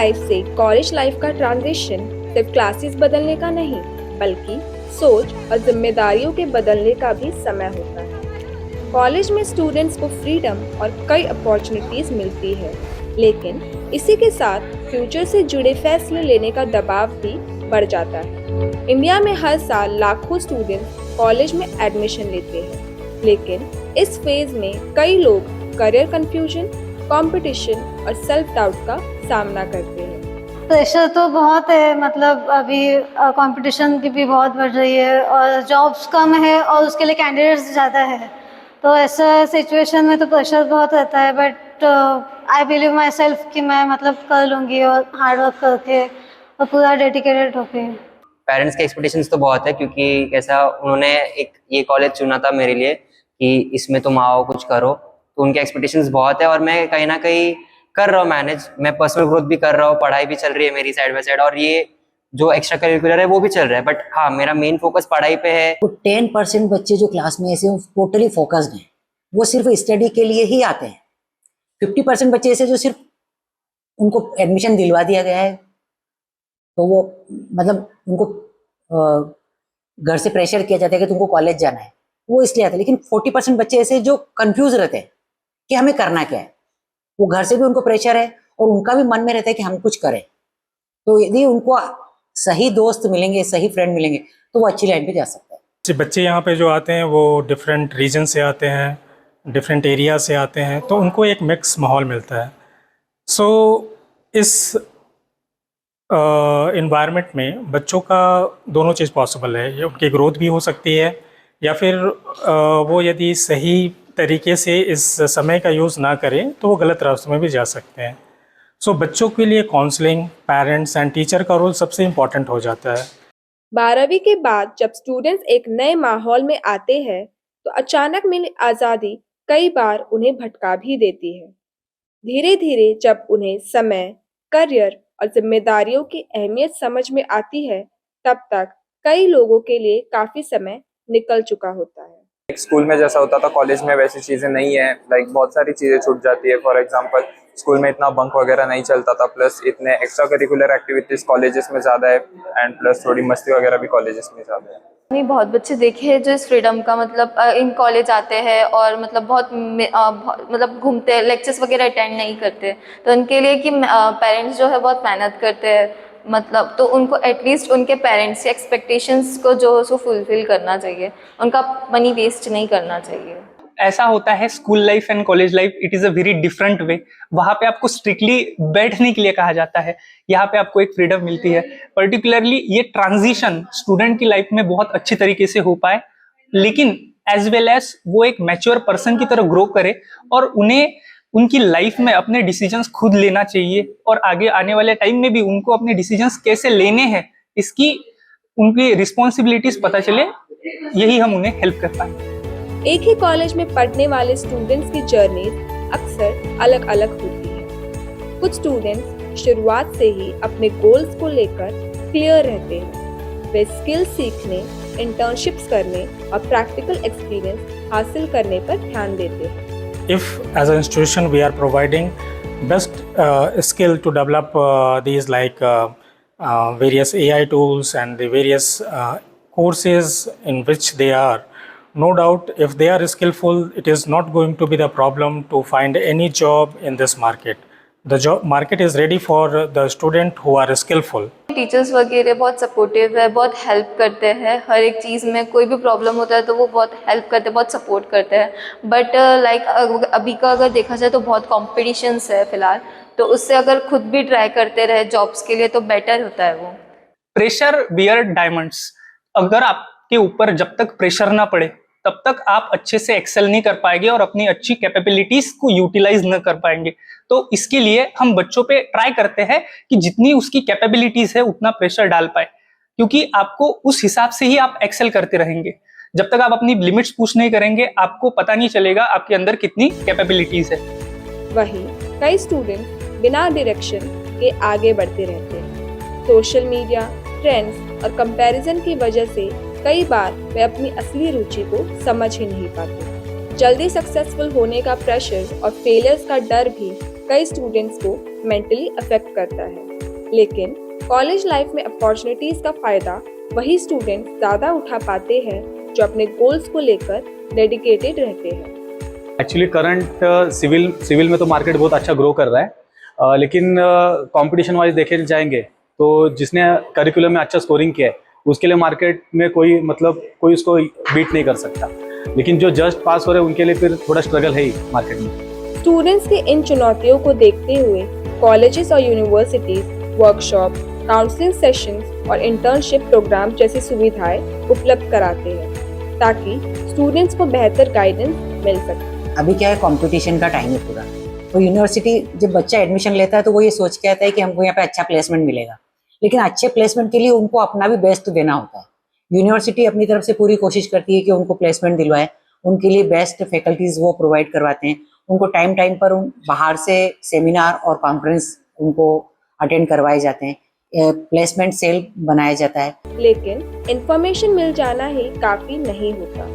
Life से college life का transition सिर्फ क्लासेस बदलने का नहीं, बल्कि सोच और जिम्मेदारियों के बदलने का भी समय होता है। कॉलेज में स्टूडेंट्स को फ्रीडम और कई अपॉर्चुनिटीज मिलती है, लेकिन इसी के साथ फ्यूचर से जुड़े फैसले लेने का दबाव भी बढ़ जाता है। इंडिया में हर साल लाखों स्टूडेंट्स कॉलेज में एडमिशन लेते हैं, लेकिन इस फेज में कई लोग करियर कंफ्यूजन, कंपटीशन और सेल्फ डाउट का सामना करते हैं। प्रेशर तो बहुत है, मतलब अभी कंपटीशन की भी बहुत बढ़ रही है और जॉब्स कम है और उसके लिए कैंडिडेट्स ज़्यादा है, तो ऐसा सिचुएशन में तो प्रेशर बहुत रहता है। But I believe my self कि मैं मतलब कर लूँगी और हार्ड वर्क करके और पूरा डेडिकेटेड होके। पेरेंट्स के एक्सपेक्टेशंस तो बहुत है, क्योंकि कैसा उन्होंने एक ये कॉलेज चुना था मेरे लिए कि इसमें तुम आओ कुछ करो, तो उनके एक्सपेक्टेशंस बहुत है और मैं कहीं ना कहीं कर रहा हूँ मैनेज। मैं पर्सनल ग्रोथ भी कर रहा हूँ, पढ़ाई भी चल रही है मेरी साइड बाय साइड, और ये जो एक्स्ट्रा करिकुलर है वो भी चल रहा है। बट हाँ, मेरा मेन फोकस पढ़ाई पे है। तो 10% बच्चे जो क्लास में ऐसे टोटली फोकस्ड हैं, वो सिर्फ स्टडी के लिए ही आते हैं। 50% बच्चे ऐसे जो सिर्फ उनको एडमिशन दिलवा दिया गया है, तो वो मतलब उनको घर से प्रेशर किया जाता है कि तुमको कॉलेज जाना है, वो इसलिए आते हैं। लेकिन 40% बच्चे ऐसे जो कंफ्यूज रहते हैं कि हमें करना क्या है। वो घर से भी उनको प्रेशर है और उनका भी मन में रहता है कि हम कुछ करें। तो यदि उनको सही दोस्त मिलेंगे, सही फ्रेंड मिलेंगे, तो वो अच्छी लाइन पे जा सकता है। बच्चे यहाँ पे जो आते हैं वो डिफरेंट रीजन से आते हैं, डिफरेंट एरिया से आते हैं, तो उनको एक मिक्स माहौल मिलता है। सो इस इन्वायरमेंट में बच्चों का दोनों चीज़ पॉसिबल है। ये उनकी ग्रोथ भी हो सकती है, या फिर वो यदि सही तरीके से इस समय का यूज़ ना करें तो वो गलत रास्तों में भी जा सकते हैं। सो बच्चों के लिए काउंसलिंग, पेरेंट्स एंड टीचर का रोल सबसे इम्पॉर्टेंट हो जाता है। 12वीं के बाद जब स्टूडेंट्स एक नए माहौल में आते हैं, तो अचानक मिली आज़ादी कई बार उन्हें भटका भी देती है। धीरे धीरे जब उन्हें समय, करियर और जिम्मेदारियों की अहमियत समझ में आती है, तब तक कई लोगों के लिए काफ़ी समय निकल चुका होता है। स्कूल में जैसा होता था कॉलेज में वैसी चीज़ें नहीं है। लाइक बहुत सारी चीज़ें छूट जाती है। फॉर एग्जांपल स्कूल में इतना बंक वगैरह नहीं चलता था, प्लस इतने एक्स्ट्रा करिकुलर एक्टिविटीज़ कॉलेजेस में ज़्यादा है, एंड प्लस थोड़ी मस्ती वगैरह भी कॉलेजेस में ज़्यादा है। नहीं, बहुत बच्चे देखे हैं जो इस फ्रीडम का मतलब इन कॉलेज आते हैं और मतलब बहुत मतलब घूमते हैं, लेक्चर्स वगैरह अटेंड नहीं करते, तो उनके लिए कि पेरेंट्स जो है बहुत मेहनत करते हैं, मतलब तो उनको एटलीस्ट उनके पेरेंट्स के एक्सपेक्टेशंस को जो सो फुलफिल करना चाहिए, उनका मनी वेस्ट नहीं करना चाहिए। ऐसा होता है school life and college life, it is a very different way. वहाँ पे आपको स्ट्रिक्टली बैठने के लिए कहा जाता है, यहाँ पे आपको एक फ्रीडम मिलती है। पर्टिकुलरली ये ट्रांजिशन स्टूडेंट की लाइफ में बहुत अच्छी तरीके से हो पाए, लेकिन एज वेल एज वो एक मैच्योर पर्सन की तरह ग्रो करे और उन्हें उनकी लाइफ में अपने डिसीजंस खुद लेना चाहिए, और आगे आने वाले टाइम में भी उनको अपने डिसीजंस कैसे लेने हैं इसकी उनकी रिस्पॉन्सिबिलिटीज पता चले, यही हम उन्हें हेल्प कर पाए। एक ही कॉलेज में पढ़ने वाले स्टूडेंट्स की जर्नी अक्सर अलग अलग होती है। कुछ स्टूडेंट्स शुरुआत से ही अपने गोल्स को लेकर क्लियर रहते हैं। वे स्किल सीखने, इंटर्नशिप्स करने और प्रैक्टिकल एक्सपीरियंस हासिल करने पर ध्यान देते हैं। If as an institution we are providing best skill to develop these like various AI tools and the various courses in which they are, no doubt if they are skillful, it is not going to be the problem to find any job in this market. The job market is ready for the student who are skillful. Teachers वगैरह बहुत supportive है, बहुत help करते हैं हर एक चीज़ में। कोई भी प्रॉब्लम होता है तो वो बहुत हेल्प करते हैं, बहुत सपोर्ट करते हैं। बट लाइक अभी का अगर देखा जाए तो बहुत कॉम्पिटिशन्स है फिलहाल, तो उससे अगर खुद भी ट्राई करते रहे जॉब्स के लिए तो बेटर होता है वो। Pressure bear diamonds. अगर आपके ऊपर जब तक प्रेशर ना पड़े तब तक आप अच्छे से एक्सेल नहीं कर पाएंगे और अपनी अच्छी कैपेबिलिटीज को यूटिलाइज न कर पाएंगे। तो इसके लिए हम बच्चों पे ट्राई करते हैं कि जितनी उसकी कैपेबिलिटीज है उतना प्रेशर डाल पाए, क्योंकि आपको उस हिसाब से ही आप एक्सेल करते रहेंगे। जब तक आप अपनी लिमिट्स पुश नहीं करेंगे आपको पता नहीं चलेगा आपके अंदर कितनी कैपेबिलिटीज है। वहीं कई स्टूडेंट बिना डायरेक्शन के आगे बढ़ते रहते हैं। सोशल मीडिया, ट्रेंड्स और कंपैरिजन की वजह से कई बार वे अपनी असली रुचि को समझ ही नहीं पाते। जल्दी सक्सेसफुल होने का प्रेशर और फेलियर्स का डर भी कई स्टूडेंट्स को मेंटली अफेक्ट करता है। लेकिन कॉलेज लाइफ में अपॉर्चुनिटीज का फायदा वही स्टूडेंट ज़्यादा उठा पाते हैं जो अपने गोल्स को लेकर डेडिकेटेड रहते हैं। एक्चुअली करंट सिविल में तो मार्केट बहुत अच्छा ग्रो कर रहा है, लेकिन कंपटीशन वाइज देखे जाएंगे तो जिसने करिकुलम में अच्छा स्कोरिंग किया है उसके लिए मार्केट में कोई उसको बीट नहीं कर सकता, लेकिन जो जस्ट पास हो रहे हैं उनके लिए फिर थोड़ा स्ट्रगल है ही मार्केट में। स्टूडेंट्स की इन चुनौतियों को देखते हुए कॉलेजेस और यूनिवर्सिटीज वर्कशॉप, काउंसलिंग सेशंस और इंटर्नशिप प्रोग्राम जैसी सुविधाएं उपलब्ध कराते हैं ताकि स्टूडेंट्स को बेहतर गाइडेंस मिल सके। अभी क्या है, कंपटीशन का टाइम है पूरा, तो यूनिवर्सिटी जब बच्चा एडमिशन लेता है तो वो ये सोच के आता है कि हमको यहाँ पे अच्छा प्लेसमेंट मिलेगा, लेकिन अच्छे प्लेसमेंट के लिए उनको अपना भी बेस्ट देना होता है। यूनिवर्सिटी अपनी तरफ से पूरी कोशिश करती है कि उनको प्लेसमेंट दिलवाए, उनके लिए बेस्ट फैकल्टीज वो प्रोवाइड करवाते हैं, उनको टाइम टाइम पर बाहर से सेमिनार और कॉन्फ्रेंस उनको अटेंड करवाए जाते हैं, प्लेसमेंट सेल बनाया जाता है। लेकिन इंफॉर्मेशन मिल जाना ही काफ़ी नहीं होता।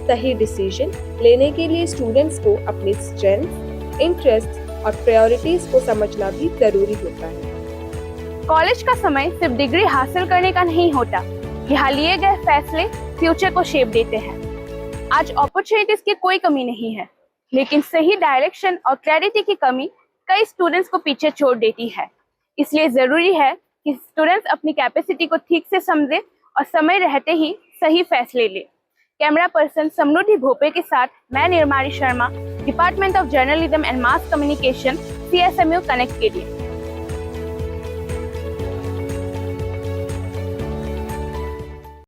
सही डिसीजन लेने के लिए स्टूडेंट्स को अपनी स्ट्रेंथ, इंटरेस्ट और प्रायोरिटीज को समझना भी जरूरी होता है। कॉलेज का समय सिर्फ डिग्री हासिल करने का नहीं होता, यहाँ लिए गए फैसले फ्यूचर को शेप देते हैं। आज अपॉर्चुनिटीज की कोई कमी नहीं है, लेकिन सही डायरेक्शन और क्लैरिटी की कमी कई स्टूडेंट्स को पीछे छोड़ देती है। इसलिए जरूरी है कि स्टूडेंट्स अपनी कैपेसिटी को ठीक से समझे और समय रहते ही सही फैसले ले। कैमरा पर्सन समृद्धि भोपे के साथ मैं Nirmali Sharma, department of journalism and mass communication, CSMU connect के लिए।